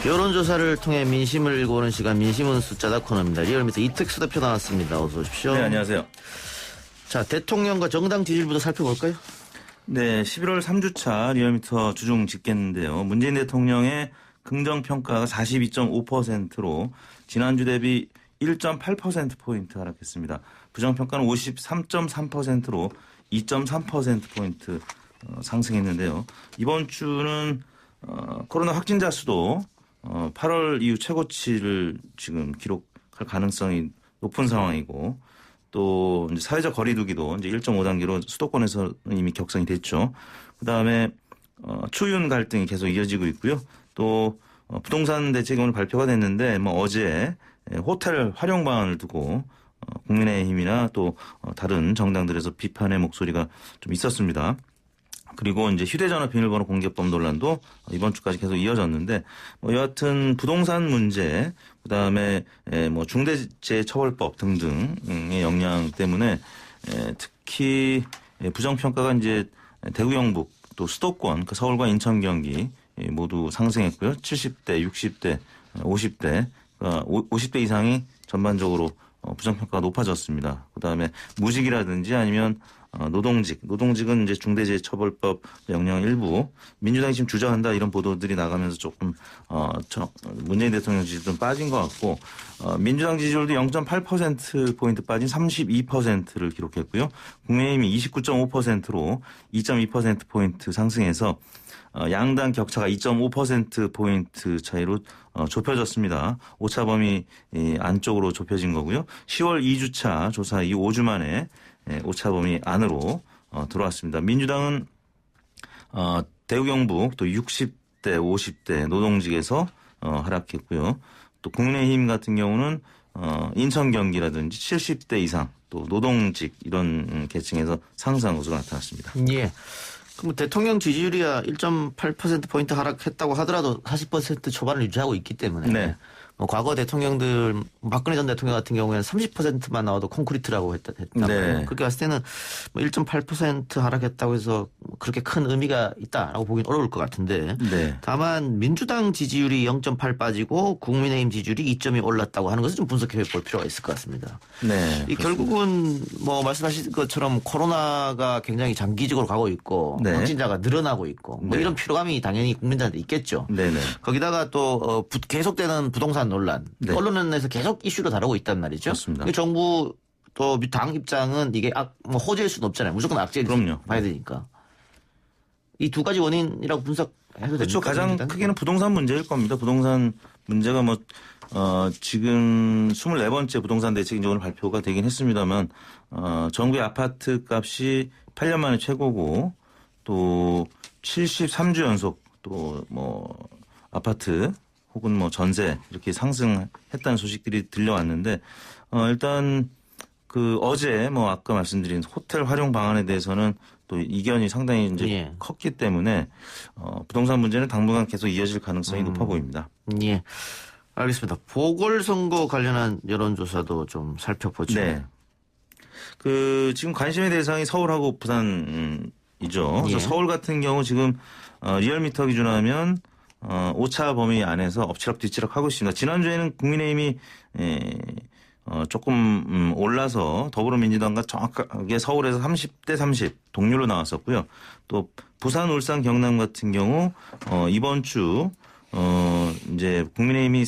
여론조사를 통해 민심을 읽어오는 시간 민심은 숫자다 코너입니다. 리얼미터 이택수 대표 나왔습니다. 어서 오십시오. 네, 안녕하세요. 자, 대통령과 정당 지지율부터 살펴볼까요? 네, 11월 3주차 리얼미터 주중 집계인데요. 문재인 대통령의 긍정평가가 42.5%로 지난주 대비 1.8%포인트 하락했습니다. 부정평가는 53.3%로 2.3%포인트 상승했는데요. 이번 주는 코로나 확진자 수도 8월 이후 최고치를 지금 기록할 가능성이 높은 상황이고 또 이제 사회적 거리두기도 이제 1.5단계로 수도권에서 이미 격상이 됐죠. 그다음에 초윤 갈등이 계속 이어지고 있고요. 또 부동산 대책이 오늘 발표가 됐는데 어제 호텔 활용 방안을 두고 국민의힘이나 또 다른 정당들에서 비판의 목소리가 좀 있었습니다. 그리고 이제 휴대전화 비밀번호 공개법 논란도 이번 주까지 계속 이어졌는데 여하튼 부동산 문제 그다음에 중대재해처벌법 등등의 영향 때문에 특히 부정평가가 이제 대구 경북 또 수도권 서울과 인천 경기 모두 상승했고요. 70대, 60대, 50대 50대 이상이 전반적으로 부정평가가 높아졌습니다. 그다음에 무직이라든지 아니면 노동직은 이제 중대재해처벌법 영향 일부 민주당이 지금 주저한다 이런 보도들이 나가면서 조금 문재인 대통령 지지율 좀 빠진 것 같고 민주당 지지율도 0.8%포인트 빠진 32%를 기록했고요. 국민의힘이 29.5%로 2.2%포인트 상승해서 양당 격차가 2.5%포인트 차이로 좁혀졌습니다. 오차범위 안쪽으로 좁혀진 거고요. 10월 2주차 조사 이후 5주 만에 오차범위 안으로 들어왔습니다. 민주당은 대구 경북 또 60대 50대 노동직에서 하락했고요. 또 국민의힘 같은 경우는 인천 경기라든지 70대 이상 또 노동직 이런 계층에서 상승한 것으로 나타났습니다. 예. 그럼 대통령 지지율이야 1.8%포인트 하락했다고 하더라도 40% 초반을 유지하고 있기 때문에 네. 과거 대통령들 박근혜 전 대통령 같은 경우에는 30%만 나와도 콘크리트라고 했단 말이에요. 네. 그렇게 봤을 때는 1.8% 하락했다고 해서 그렇게 큰 의미가 있다라고 보기는 어려울 것 같은데 네. 다만 민주당 지지율이 0.8 빠지고 국민의힘 지지율이 2점이 올랐다고 하는 것을 좀 분석해 볼 필요가 있을 것 같습니다. 네. 이 결국은 말씀하신 것처럼 코로나가 굉장히 장기적으로 가고 있고 네. 확진자가 늘어나고 있고 네. 이런 피로감이 당연히 국민들한테 있겠죠. 네네. 거기다가 또 계속되는 부동산 논란, 네. 언론에서 계속 이슈로 다루고 있단 말이죠. 그렇습니다. 정부 또 당 입장은 이게 호재일 수는 없잖아요. 무조건 악재일 수 봐야 되니까. 이 두 가지 원인이라고 분석해도 됩니까? 그렇죠. 가장 크게는 부동산 문제일 겁니다. 부동산 문제가 지금 24번째 부동산 대책이 오늘 발표가 되긴 했습니다만 정부의 아파트 값이 8년 만에 최고고 또 73주 연속 또 아파트 혹은 전세 이렇게 상승했다는 소식들이 들려왔는데 일단 어제 아까 말씀드린 호텔 활용 방안에 대해서는 또 이견이 상당히 이제 컸기 때문에 부동산 문제는 당분간 계속 이어질 가능성이 높아 보입니다. 예. 알겠습니다. 보궐선거 관련한 여론조사도 좀 살펴보죠. 네. 지금 관심의 대상이 서울하고 부산이죠. 그래서 서울 같은 경우 지금 리얼미터 기준하면 오차 범위 안에서 엎치락뒤치락 하고 있습니다. 지난주에는 국민의힘이 조금 올라서 더불어민주당과 정확하게 서울에서 30대 30 동률로 나왔었고요. 또 부산, 울산, 경남 같은 경우 이번 주 이제 국민의힘이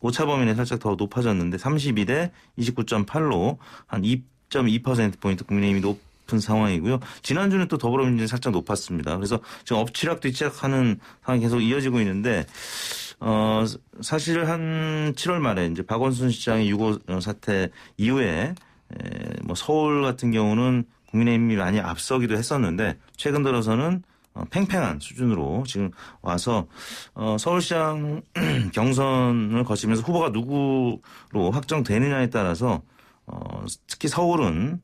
오차 범위 내 살짝 더 높아졌는데 32대 29.8로 한 2.2%포인트 국민의힘이 높은 상황이고요. 지난주는 또 더불어민주당이 살짝 높았습니다. 그래서 지금 엎치락뒤치락하는 상황이 계속 이어지고 있는데 사실 한 7월 말에 이제 박원순 시장의 6.25 사태 이후에 서울 같은 경우는 국민의힘이 많이 앞서기도 했었는데 최근 들어서는 팽팽한 수준으로 지금 와서 서울시장 경선을 거치면서 후보가 누구로 확정되느냐에 따라서 특히 서울은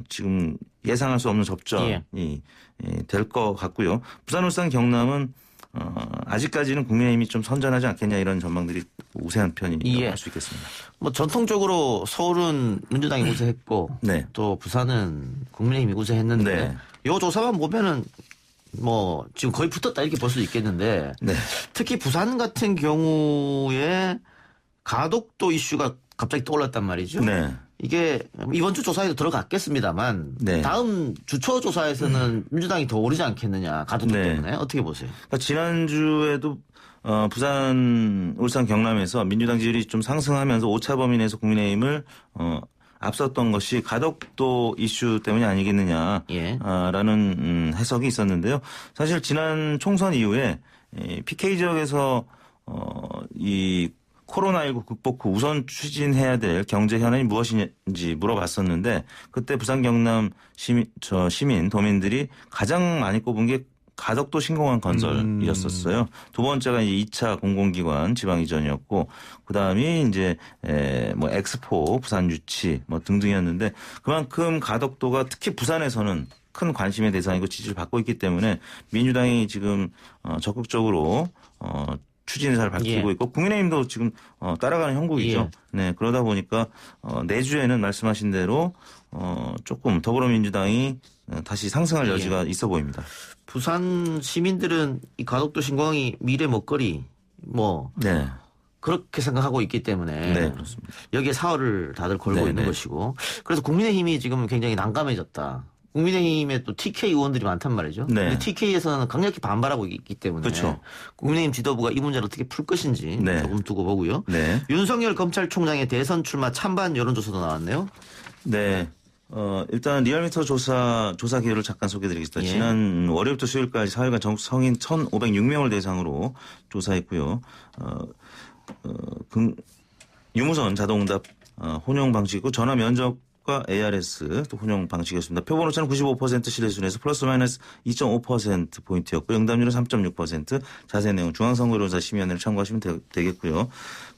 지금 예상할 수 없는 접전이 될 것 같고요. 부산, 울산, 경남은 아직까지는 국민의힘이 좀 선전하지 않겠냐 이런 전망들이 우세한 편이라고 할 수 있겠습니다. 전통적으로 서울은 민주당이 우세했고 네. 또 부산은 국민의힘이 우세했는데 이 조사만 보면은 뭐 지금 거의 붙었다 이렇게 볼 수도 있겠는데 네. 특히 부산 같은 경우에 가덕도 이슈가 갑자기 떠올랐단 말이죠. 네. 이게 이번 주 조사에도 들어갔겠습니다만 네. 다음 주초 조사에서는 민주당이 더 오르지 않겠느냐 가덕도 네. 때문에 어떻게 보세요? 그러니까 지난주에도 부산, 울산, 경남에서 민주당 지지율이 좀 상승하면서 오차 범위 내에서 국민의힘을 앞섰던 것이 가덕도 이슈 때문이 아니겠느냐라는 예. 해석이 있었는데요. 사실 지난 총선 이후에 PK 지역에서 이 코로나19 극복 후 우선 추진해야 될 경제 현안이 무엇인지 물어봤었는데 그때 부산 경남 시민 도민들이 가장 많이 꼽은 게 가덕도 신공항 건설이었었어요. 두 번째가 이제 2차 공공기관 지방 이전이었고 그다음이 이제 뭐 엑스포 부산 유치 뭐 등등이었는데 그만큼 가덕도가 특히 부산에서는 큰 관심의 대상이고 지지를 받고 있기 때문에 민주당이 지금 적극적으로 추진사를 밝히고 예. 있고 국민의힘도 지금 따라가는 형국이죠. 예. 네, 그러다 보니까 내주에는 말씀하신 대로 조금 더불어민주당이 다시 상승할 여지가 있어 보입니다. 부산 시민들은 이 가덕도 신공항이 미래 먹거리 뭐 네. 그렇게 생각하고 있기 때문에 네, 그렇습니다. 여기에 사활을 다들 걸고 네, 있는 네. 것이고 그래서 국민의힘이 지금 굉장히 난감해졌다. 국민의힘에 또 TK 의원들이 많단 말이죠. 네. 근데 TK에서는 강력히 반발하고 있기 때문에 그렇죠. 국민의힘 지도부가 이 문제를 어떻게 풀 것인지 네. 조금 두고 보고요. 네. 윤석열 검찰총장의 대선 출마 찬반 여론조사도 나왔네요. 네. 일단 리얼미터 조사 기회를 잠깐 소개해드리겠습니다. 예. 지난 월요일부터 수요일까지 4일간 전국 성인 1,506명을 대상으로 조사했고요. 유무선 자동응답 혼용 방식이고 전화 면접과 ARS 또 혼용 방식이었습니다. 표본 오차는 95% 신뢰 수준에서 플러스 마이너스 2.5% 포인트였고 응답률은 3.6%. 자세한 내용 중앙선거여론조사 심의위원회를 참고하시면 되겠고요.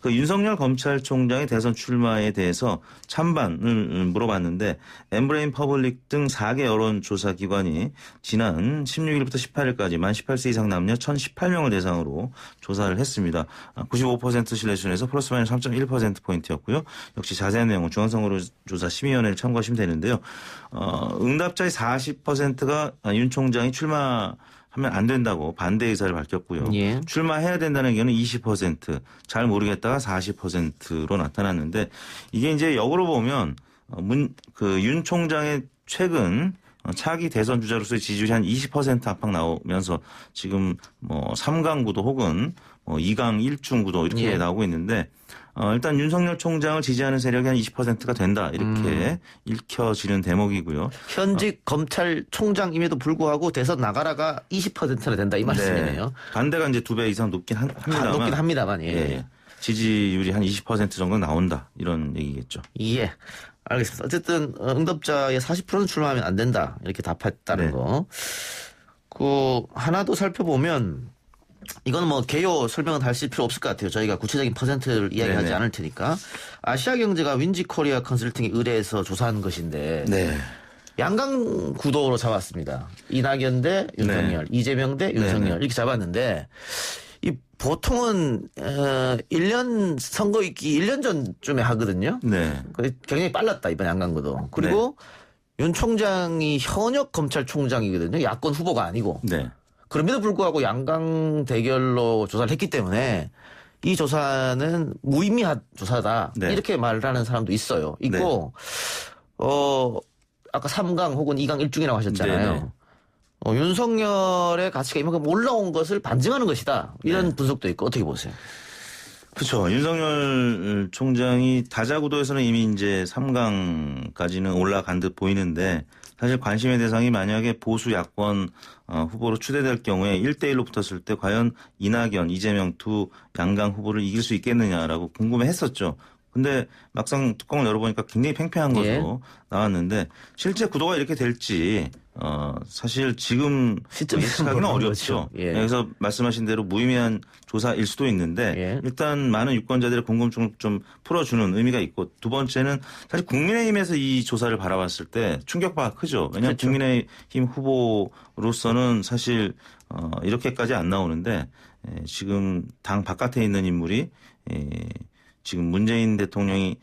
그 윤석열 검찰총장의 대선 출마에 대해서 찬반을 물어봤는데 엠브레인 퍼블릭 등 4개 여론조사 기관이 지난 16일부터 18일까지 만 18세 이상 남녀 1,018명을 대상으로 조사를 했습니다. 95% 신뢰 수준에서 플러스 마이너스 3.1%포인트였고요. 역시 자세한 내용은 중앙선거조사 심의위원회를 참고하시면 되는데요. 응답자의 40%가 윤 총장이 출마하면 안 된다고 반대 의사를 밝혔고요. 예. 출마해야 된다는 의견은 20%, 잘 모르겠다가 40%로 나타났는데 이게 이제 역으로 보면 윤 총장의 최근 차기 대선 주자로서의 지지율이 한 20% 안팎 나오면서 지금 뭐 3강 구도 혹은 2강 1중 구도 이렇게 예. 나오고 있는데 일단 윤석열 총장을 지지하는 세력이 한 20%가 된다 이렇게 읽혀지는 대목이고요. 현직 검찰총장임에도 불구하고 대선 나가라가 20%나 된다 이 말씀이네요. 네. 반대가 이제 2배 이상 높긴 합니다만. 높긴 합니다만. 예. 예. 지지율이 한 20% 정도 나온다 이런 얘기겠죠. 예. 알겠습니다. 어쨌든 응답자의 40%는 출마하면 안 된다 이렇게 답했다는 네. 거. 하나 더 살펴보면 이건 뭐 개요 설명은 하실 필요 없을 것 같아요. 저희가 구체적인 퍼센트를 이야기하지 네네. 않을 테니까. 아시아경제가 윈지코리아 컨설팅에 의뢰해서 조사한 것인데 네. 양강 구도로 잡았습니다. 이낙연 대 윤석열, 이재명 대 윤석열 네네. 이렇게 잡았는데 이 보통은 1년 선거 있기 1년 전쯤에 하거든요. 네. 굉장히 빨랐다 이번 양강구도. 그리고 윤 총장이 현역 검찰총장이거든요. 야권 후보가 아니고. 네. 그럼에도 불구하고 양강 대결로 조사를 했기 때문에 이 조사는 무의미한 조사다. 네. 이렇게 말을 하는 사람도 있어요. 있고 아까 3강 혹은 2강 1중이라고 하셨잖아요. 네네. 윤석열의 가치가 이만큼 올라온 것을 반증하는 것이다. 이런 네. 분석도 있고 어떻게 보세요? 그렇죠. 윤석열 총장이 다자구도에서는 이미 이제 3강까지는 올라간 듯 보이는데 사실 관심의 대상이 만약에 보수 야권 후보로 추대될 경우에 1대1로 붙었을 때 과연 이낙연, 이재명 두 양강 후보를 이길 수 있겠느냐라고 궁금해했었죠. 근데 막상 뚜껑을 열어보니까 굉장히 팽팽한 것으로 예. 나왔는데 실제 구도가 이렇게 될지 사실 지금 시점이 예측하기는 모르는 어렵죠. 거죠. 예. 그래서 말씀하신 대로 무의미한 조사일 수도 있는데 예. 일단 많은 유권자들의 궁금증을 좀 풀어주는 의미가 있고 두 번째는 사실 국민의힘에서 이 조사를 바라봤을 때 충격파가 크죠. 왜냐하면 그렇죠. 국민의힘 후보로서는 사실 이렇게까지 안 나오는데 지금 당 바깥에 있는 인물이 지금 문재인 대통령이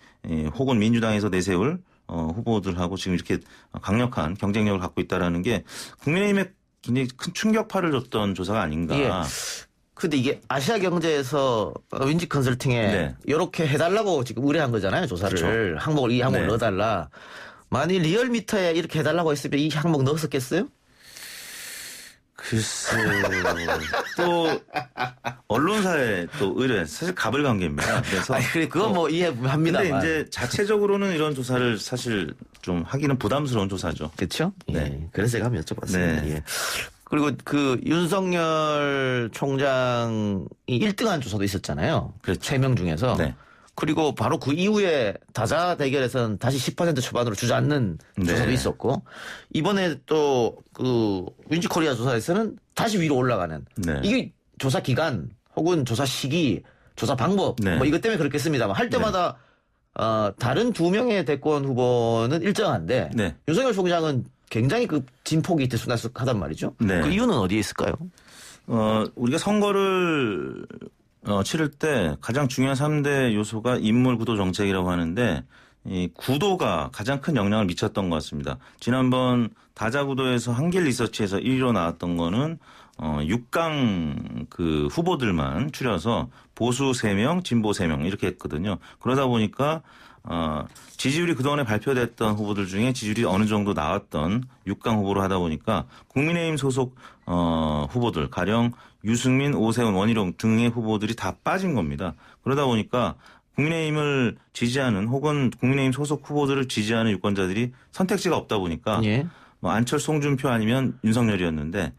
혹은 민주당에서 내세울 후보들하고 지금 이렇게 강력한 경쟁력을 갖고 있다라는 게 국민의힘의 굉장히 큰 충격파를 줬던 조사가 아닌가. 예. 근데 이게 아시아 경제에서 윈지 컨설팅에 네. 이렇게 해달라고 지금 의뢰한 거잖아요. 조사를. 그렇죠. 항목을 이 항목을 네. 넣어달라. 만일 리얼미터에 이렇게 해달라고 했으면 이 항목 넣었었겠어요? 글쎄 또 언론사에 또 의뢰 사실 가불관계입니다. 그래서 아니, 그래 그건 뭐 이해합니다. 근데 이제 자체적으로는 이런 조사를 사실 좀 하기는 부담스러운 조사죠. 그렇죠? 네. 예. 그래서 제가 한번 여쭤봤습니다. 네. 예. 그리고 그 윤석열 총장이 1등한 조사도 있었잖아요. 그렇죠. 3명 중에서. 네. 그리고 바로 그 이후에 다자 대결에서는 다시 10% 초반으로 주저앉는 네. 조사도 있었고 이번에 또 그 윈지코리아 조사에서는 다시 위로 올라가는 네. 이게 조사 기간 혹은 조사 시기 조사 방법 네. 뭐 이것 때문에 그렇겠습니다만 할 때마다 다른 2명의 대권 후보는 일정한데 네. 윤석열 총장은 굉장히 그 진폭이 들쑥날쑥하단 말이죠. 네. 그 이유는 어디에 있을까요? 우리가 선거를 치를 때 가장 중요한 3대 요소가 인물 구도 정책이라고 하는데 이 구도가 가장 큰 영향을 미쳤던 것 같습니다. 지난번 다자구도에서 한길 리서치에서 1위로 나왔던 거는 6강 그 후보들만 추려서 보수 3명, 진보 3명 이렇게 했거든요. 그러다 보니까 지지율이 그동안에 발표됐던 후보들 중에 지지율이 어느 정도 나왔던 6강 후보로 하다 보니까 국민의힘 소속 후보들 가령 유승민, 오세훈, 원희룡 등의 후보들이 다 빠진 겁니다. 그러다 보니까 국민의힘을 지지하는 혹은 국민의힘 소속 후보들을 지지하는 유권자들이 선택지가 없다 보니까 예. 뭐 안철수, 홍준표 아니면 윤석열이었는데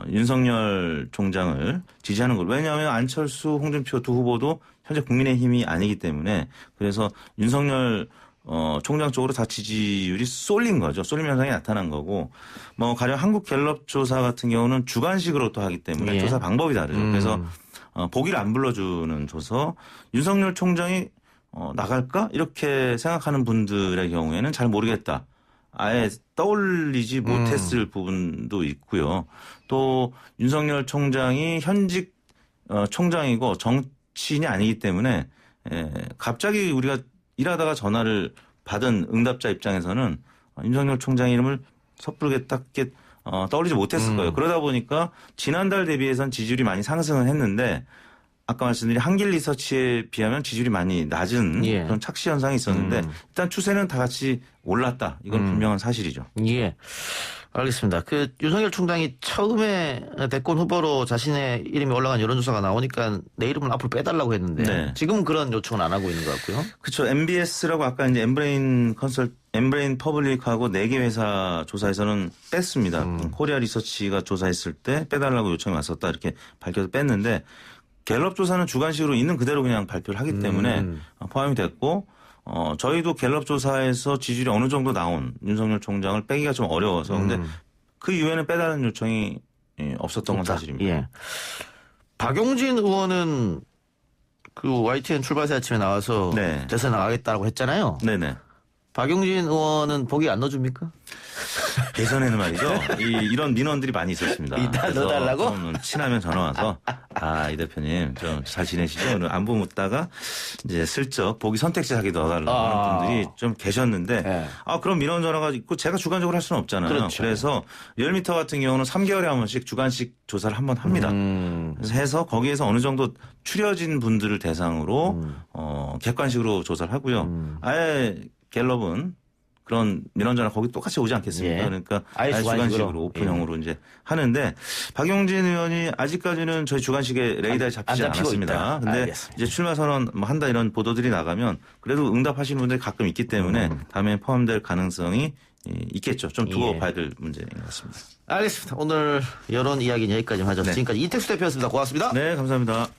윤석열 총장을 지지하는 걸. 왜냐하면 안철수, 홍준표 두 후보도 현재 국민의힘이 아니기 때문에 그래서 윤석열 총장 쪽으로 다 지지율이 쏠린 거죠. 쏠림 현상이 나타난 거고 뭐 가령 한국갤럽 조사 같은 경우는 주관식으로 또 하기 때문에 예. 조사 방법이 다르죠. 그래서 보기를 안 불러주는 조서 윤석열 총장이 나갈까 이렇게 생각하는 분들의 경우에는 잘 모르겠다. 아예 떠올리지 못했을 부분도 있고요. 또 윤석열 총장이 현직 총장이고 정치인이 아니기 때문에 갑자기 우리가 일하다가 전화를 받은 응답자 입장에서는 윤석열 총장 이름을 섣부르게 딱 떠올리지 못했을 거예요. 그러다 보니까 지난달 대비해선 지지율이 많이 상승을 했는데 아까 말씀드린 한길 리서치에 비하면 지지율이 많이 낮은 예. 그런 착시 현상이 있었는데 일단 추세는 다 같이 올랐다. 이건 분명한 사실이죠. 예. 알겠습니다. 그 윤석열 총장이 처음에 대권 후보로 자신의 이름이 올라간 여론조사가 나오니까 내 이름을 앞으로 빼달라고 했는데 네. 지금은 그런 요청은 안 하고 있는 것 같고요. 그렇죠. MBS라고 아까 이제 엠브레인 퍼블릭하고 4개 회사 조사에서는 뺐습니다. 코리아 리서치가 조사했을 때 빼달라고 요청이 왔었다 이렇게 밝혀서 뺐는데 갤럽 조사는 주관식으로 있는 그대로 그냥 발표를 하기 때문에 포함이 됐고 저희도 갤럽 조사에서 지지율이 어느 정도 나온 윤석열 총장을 빼기가 좀 어려워서 근데 그 이후에는 빼달라는 요청이 없었던 건 사실입니다. 예. 박용진 의원은 그 YTN 출발새 아침에 나와서 네. 대선 나가겠다고 했잖아요. 네네. 박용진 의원은 보기 안 넣어줍니까? 예전에는 말이죠. 이런 민원들이 많이 있었습니다. 이따 넣어달라고? 좀 친하면 전화 와서 이 대표님 좀 잘 지내시죠? 오늘 안부 묻다가 이제 슬쩍 보기 선택지 하게 넣어달라고 하는 분들이 좀 계셨는데 네. 그럼 민원 전화가 있고 제가 주관적으로 할 수는 없잖아요. 그렇죠. 그래서 리얼미터 같은 경우는 3개월에 한 번씩 주관식 조사를 한 번 합니다. 그래서 해서 거기에서 어느 정도 추려진 분들을 대상으로 객관식으로 조사를 하고요. 아예 갤럽은 그런 민원 전화 거기 똑같이 오지 않겠습니까? 예. 그러니까 아예 주관식으로. 오픈형으로 이제 하는데 박용진 의원이 아직까지는 저희 주관식에 레이더에 잡히지 안 잡히고 않았습니다. 있다. 근데 알겠습니다. 이제 출마 선언 뭐 한다 이런 보도들이 나가면 그래도 응답하시는 분들이 가끔 있기 때문에 다음에 포함될 가능성이 있겠죠. 좀 두고 예. 봐야 될 문제인 것 같습니다. 알겠습니다. 오늘 여론 이야기는 여기까지 하죠. 네. 지금까지 이택수 대표였습니다. 고맙습니다. 네, 감사합니다.